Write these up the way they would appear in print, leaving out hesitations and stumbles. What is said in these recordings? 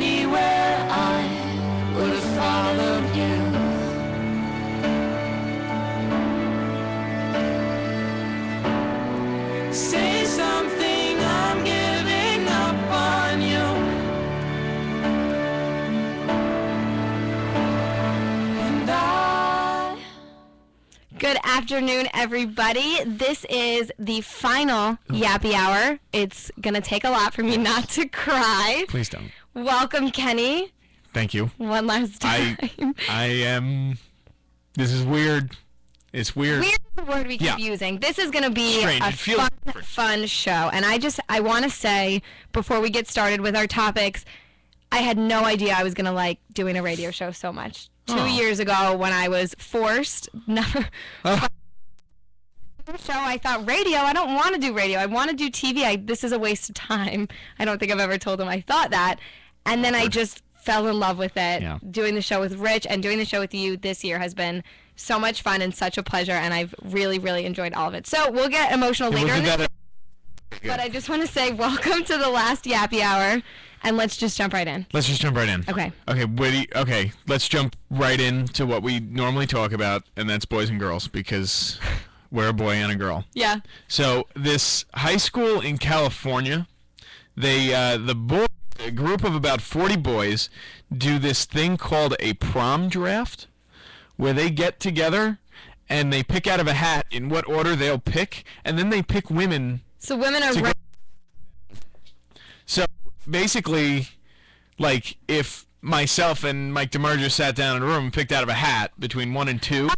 anywhere, I would have followed you. Say something, I'm giving up on you. And Good afternoon, everybody. This is the final Yappy Hour. It's going to take a lot for me not to cry. Please don't. Welcome, Kenny. Thank you. One last time. I am... This is weird. It's weird. Weird is the word we keep using. This is going to be Strange. a fun show. And I want to say, before we get started with our topics, I had no idea I was going to like doing a radio show so much. 2 years ago, when I was forced, show, I thought radio. I don't want to do radio. I want to do TV. This is a waste of time. I don't think I've ever told him I thought that. And then I just fell in love with it. Yeah. Doing the show with Rich and doing the show with you this year has been so much fun and such a pleasure, and I've really, really enjoyed all of it. So we'll get emotional later in this. But I just want to say welcome to the last Yappy Hour. And let's just jump right in. Let's just jump right in. Okay. Okay, let's jump right into what we normally talk about, and that's boys and girls, because we're a boy and a girl. Yeah. So this high school in California, a group of about 40 boys do this thing called a prom draft, where they get together and they pick out of a hat in what order they'll pick, and then they pick women. So women are... So basically, like, if myself and Mike DeMerger sat down in a room and picked out of a hat between 1 and 2,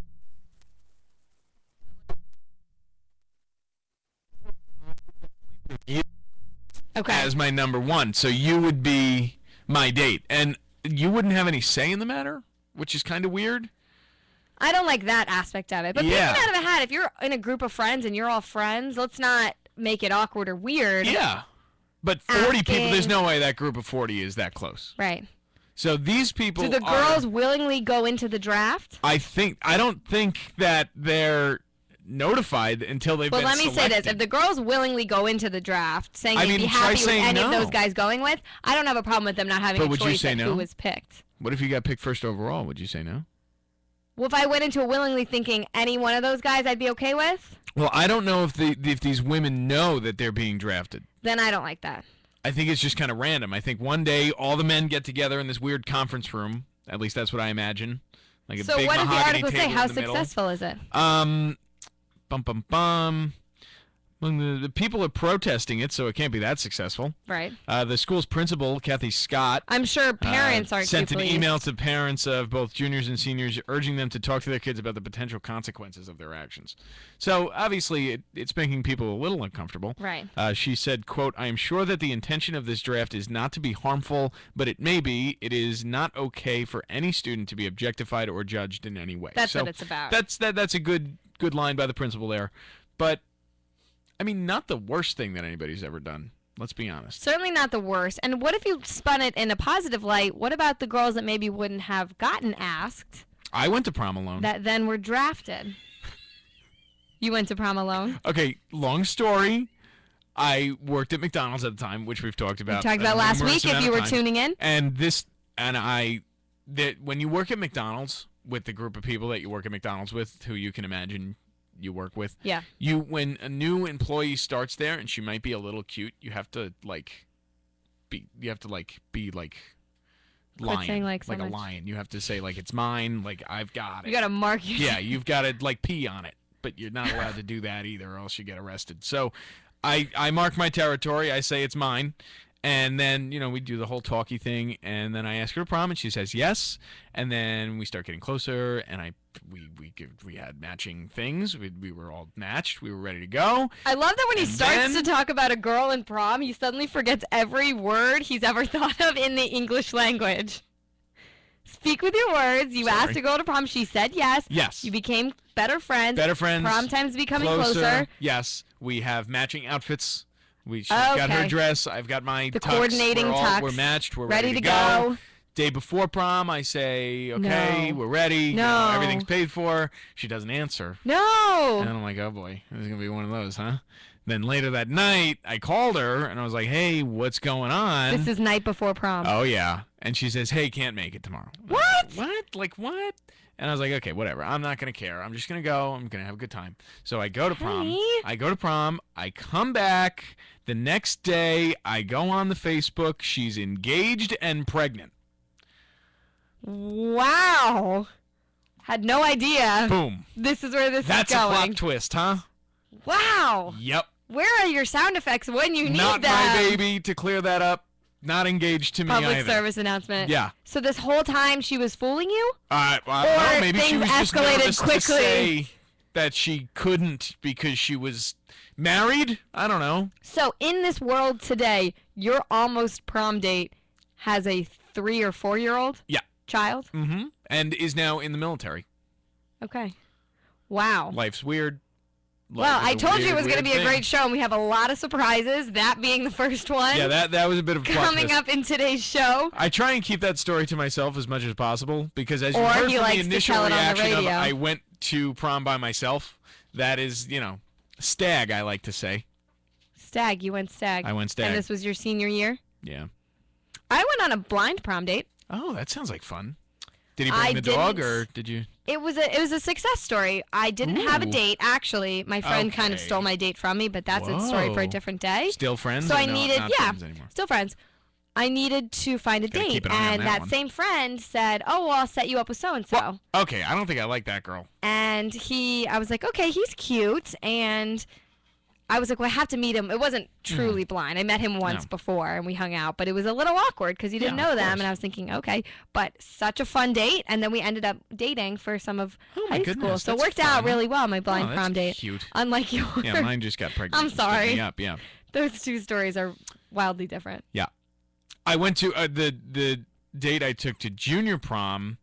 as my number 1, so you would be my date, and you wouldn't have any say in the matter, which is kind of weird. I don't like that aspect of it, but picking out of a hat, if you're in a group of friends and you're all friends, let's not make it awkward or weird. Yeah. But 40 people, there's no way that group of 40 is that close. Right. So these people Do the girls willingly go into the draft? I don't think that they're notified until they've been selected. Well, let me say this. If the girls willingly go into the draft, saying they'd be happy with any of those guys going with, I don't have a problem with them not having a choice of who was picked. What if you got picked first overall? Would you say no? Well, if I went into it willingly thinking any one of those guys I'd be okay with? Well, I don't know if these women know that they're being drafted. Then I don't like that. I think it's just kind of random. I think one day all the men get together in this weird conference room. At least that's what I imagine. Like a big what does the mahogany article say? table How in the middle. successful is it? Well, the people are protesting it, so it can't be that successful. Right. The school's principal, Kathy Scott, I'm sure parents aren't sent too an pleased. email to parents of both juniors and seniors urging them to talk to their kids about the potential consequences of their actions. So, obviously, it's making people a little uncomfortable. Right. She said, quote, "I am sure that the intention of this draft is not to be harmful, but it may be. It is not okay for any student to be objectified or judged in any way." That's what it's about. That's a good line by the principal there. But I mean, not the worst thing that anybody's ever done. Let's be honest. Certainly not the worst. And what if you spun it in a positive light? What about the girls that maybe wouldn't have gotten asked? I went to prom alone. That then were drafted. You went to prom alone? Okay, long story. I worked at McDonald's at the time, which we've talked about. We talked about last week if you were tuning in. And when you work at McDonald's with the group of people that you work at McDonald's with, who you can imagine you work with. Yeah. When a new employee starts there and she might be a little cute, you have to be lion, like a lion. You have to say like it's mine, like I've got it. You got to mark your Yeah, you've got to like pee on it, but you're not allowed to do that either, or else you get arrested. So I mark my territory. I say it's mine. And then, we do the whole talky thing, and then I ask her to prom, and she says yes. And then we start getting closer, and we had matching things. We were all matched. We were ready to go. I love that when he starts to talk about a girl in prom, he suddenly forgets every word he's ever thought of in the English language. Speak with your words. You asked a girl to prom. She said yes. Yes. You became better friends. Better friends. Prom time's becoming closer. Yes. We have matching outfits. She's got her dress. I've got my tux. Coordinating tux. We're matched. We're ready to go. Day before prom, I say, okay, we're ready. No. Everything's paid for. She doesn't answer. No. And I'm like, oh boy, this is going to be one of those, huh? Then later that night, I called her, and I was like, hey, what's going on? This is night before prom. Oh, yeah. And she says, hey, can't make it tomorrow. What? What? Like, what? And I was like, okay, whatever. I'm not going to care. I'm just going to go. I'm going to have a good time. So I go to prom. Honey. I go to prom. I come back. The next day, I go on the Facebook. She's engaged and pregnant. Wow. Had no idea. Boom. This is where this That's is going. a plot twist, huh? Wow. Yep. Where are your sound effects when you need Not them? my baby, to clear that up. Not engaged to me Public either. service announcement. Yeah. So this whole time she was fooling you? I don't know, maybe she things was just escalated nervous quickly. to say that she couldn't because she was married. I don't know. So in this world today, your almost prom date has a 3 or 4 year old child? Mm-hmm. And is now in the military. Okay. Wow. Life's weird. Well, I told you it was going to be a thing. great show, and we have a lot of surprises, that being the first one. Yeah, that was a bit of a plot coming twist. up in today's show. I try and keep that story to myself as much as possible because as you Or heard he from likes the to initial tell it on the reaction of radio. I went to prom by myself, that is, stag, I like to say. Stag, you went stag. I went stag. And this was your senior year? Yeah. I went on a blind prom date. Oh, that sounds like fun. Did he bring the dog, or did you? It was a success story. I didn't have a date, actually. My friend kind of Okay. stole my date from me, but that's a story for a Whoa. different day. Still friends? So or I no, needed, not yeah, friends anymore? still friends. I needed to find a Gotta date, keep an eye on and that that one. same friend said, "Oh, well, I'll set you up with so and so." Okay, I don't think I like that girl. And I was like, "Okay, he's cute," and I was like, "Well, I have to meet him." It wasn't truly blind. I met him once before, and we hung out, but it was a little awkward because you didn't Yeah, know of them, course. and I was thinking, okay, but such a fun date, and then we ended up dating for some of my high goodness, school, so it that's worked out fun. really well. My blind Oh, prom that's date, cute. unlike yours. Yeah, mine just got pregnant. I'm and stood sorry. me up, yeah. Those two stories are wildly different. Yeah. I went to the date I took to junior prom.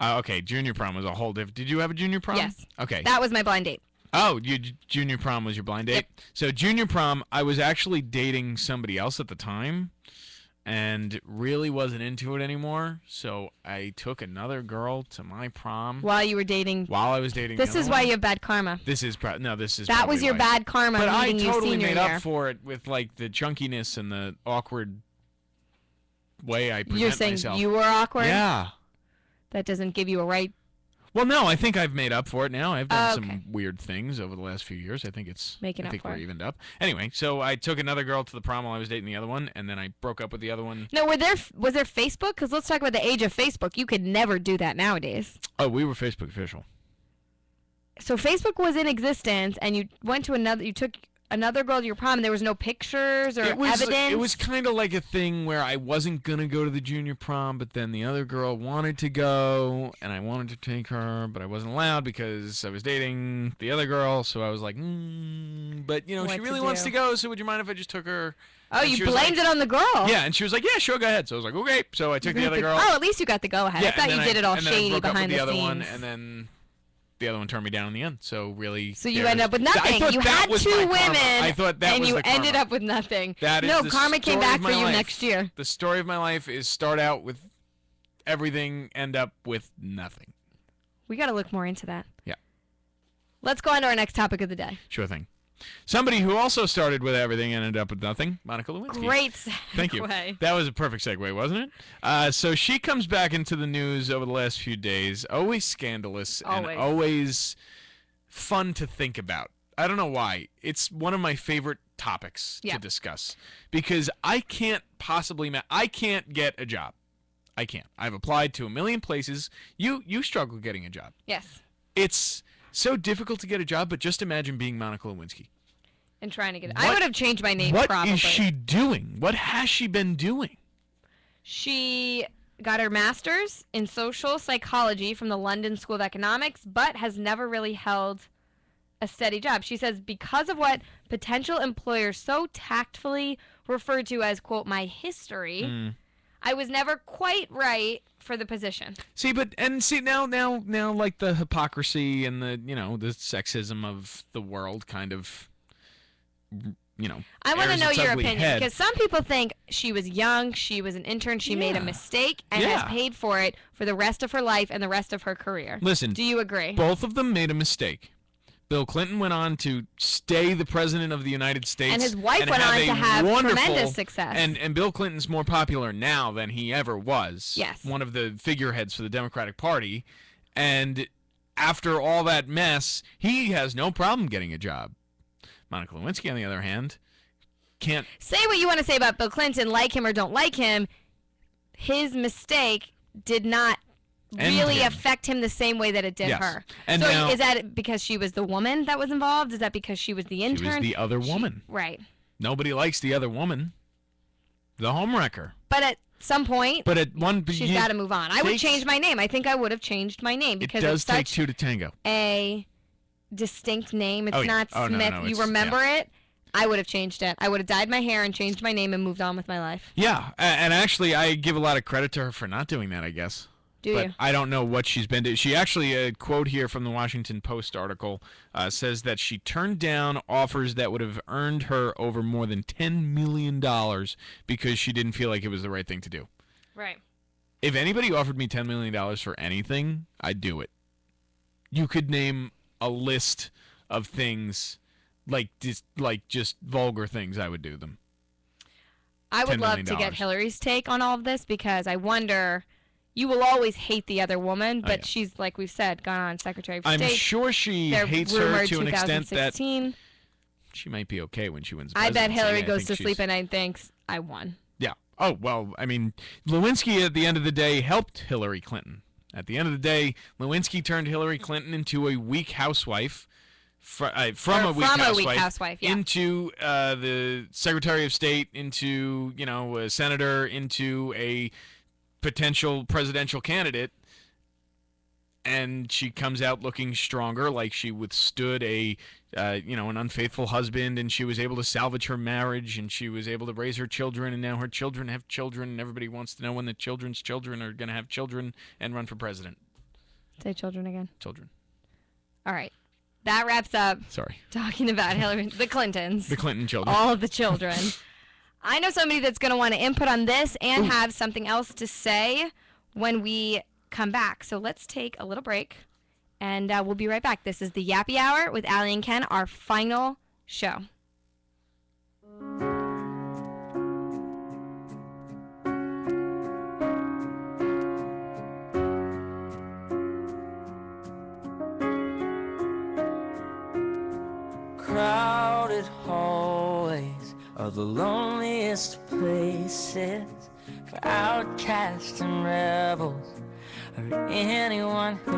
Okay, junior prom was a whole different. Did you have a junior prom? Yes. Okay. That was my blind date. Oh, junior prom was your blind date? Yep. So junior prom, I was actually dating somebody else at the time and really wasn't into it anymore. So I took another girl to my prom While you were dating. while I was dating This the is other why one. you have bad karma. This is this is That was probably your why. bad karma But I meeting you totally senior made year. up for it with like the chunkiness and the awkward way I present You're saying myself. you were awkward? Yeah. That doesn't give you a right. Well, no, I think I've made up for it now. I've done Okay. some weird things over the last few years. I think Making I up think for we're it. evened up. Anyway, so I took another girl to the prom while I was dating the other one, and then I broke up with the other one. No, was there Facebook? Because let's talk about the age of Facebook. You could never do that nowadays. Oh, we were Facebook official. So Facebook was in existence, and you went to you took another girl to your prom, and there was no pictures or evidence. It was kind of like a thing where I wasn't gonna go to the junior prom, but then the other girl wanted to go, and I wanted to take her, but I wasn't allowed because I was dating the other girl. So I was like, but she What really to wants do? to go. So would you mind if I just took her? Oh, And you she was blamed like- it on the girl. Yeah, and she was like, yeah, sure, go ahead. So I was like, okay. So I took the other girl. Oh, at least you got the go ahead. Yeah, I thought and you then did it all and then I shady broke up behind with the the other scenes. one, and then the other one turned me down in the end. So really, So you ended up with nothing. I thought You that had was two my women, karma. I thought that and was you the ended karma. up with nothing. That is no, the karma came story back of for my you life. next year. The story of my life is start out with everything, end up with nothing. We got to look more into that. Yeah. Let's go on to our next topic of the day. Sure thing. Somebody who also started with everything and ended up with nothing, Monica Lewinsky. Great Thank you. segue. That was a perfect segue, wasn't it? So she comes back into the news over the last few days. Always scandalous and Always. always fun to think about. I don't know why. It's one of my favorite topics Yeah. to discuss because I can't possibly I can't get a job. I can't. I've applied to a million places. You struggle getting a job. Yes. It's so difficult to get a job, but just imagine being Monica Lewinsky. And trying to get it. What- I would have changed my name What probably. is she doing? What has she been doing? She got her master's in social psychology from the London School of Economics, but has never really held a steady job. She says because of what potential employers so tactfully referred to as, quote, my history, I was never quite right for the position. See, now, like the hypocrisy and the the sexism of the world kind of, I want to airs know its your ugly opinion head. because some people think she was young, she was an intern, she made a Yeah. mistake, and Yeah. has paid for it for the rest of her life and the rest of her career. Listen, Do you agree? both of them made a mistake, Bill Clinton went on to stay the president of the United States. And his wife went on to have tremendous success. And Bill Clinton's more popular now than he ever was. Yes. One of the figureheads for the Democratic Party. And after all that mess, he has no problem getting a job. Monica Lewinsky, on the other hand, can't... Say what you want to say about Bill Clinton, like him or don't like him. His mistake did not really affect him the same way that it did her. And so now, is that because she was the woman that was involved? Is that because she was the intern? She was the other woman. Right. Nobody likes the other woman. The homewrecker. But at some point, she's got to move on. I would change my name. I think I would have changed my name because it does it's such take two to tango. A distinct name. It's not Smith. No, you remember it? I would have changed it. I would have dyed my hair and changed my name and moved on with my life. Yeah, and actually, I give a lot of credit to her for not doing that, I guess. But I don't know what she's been doing. She actually, a quote here from the Washington Post article, says that she turned down offers that would have earned her over more than $10 million because she didn't feel like it was the right thing to do. Right. If anybody offered me $10 million for anything, I'd do it. You could name a list of things, like just vulgar things, I would do them. I would love to get Hillary's take on all of this because I wonder... You will always hate the other woman, but she's, like we've said, gone on Secretary of State. I'm sure she hates her to an extent that she might be okay when she wins the presidency. I bet Hillary goes to sleep at night and thinks, I won. Yeah. Oh, well, I mean, Lewinsky at the end of the day helped Hillary Clinton. At the end of the day, Lewinsky turned Hillary Clinton into a weak housewife, from a weak housewife into the Secretary of State, into, a senator, into a potential presidential candidate, and she comes out looking stronger, like she withstood an unfaithful husband, and she was able to salvage her marriage, and she was able to raise her children, and now her children have children, and everybody wants to know when the children's children are going to have children and run for president. Say children again. Children. All right. That wraps up. Sorry. Talking about Hillary, the Clintons. The Clinton children. All of the children. I know somebody that's going to want to input on this and have something else to say when we come back. So let's take a little break, and we'll be right back. This is the Yappy Hour with Allie and Ken, our final show. Crowded hallways are the loneliest places for outcasts and rebels, or anyone who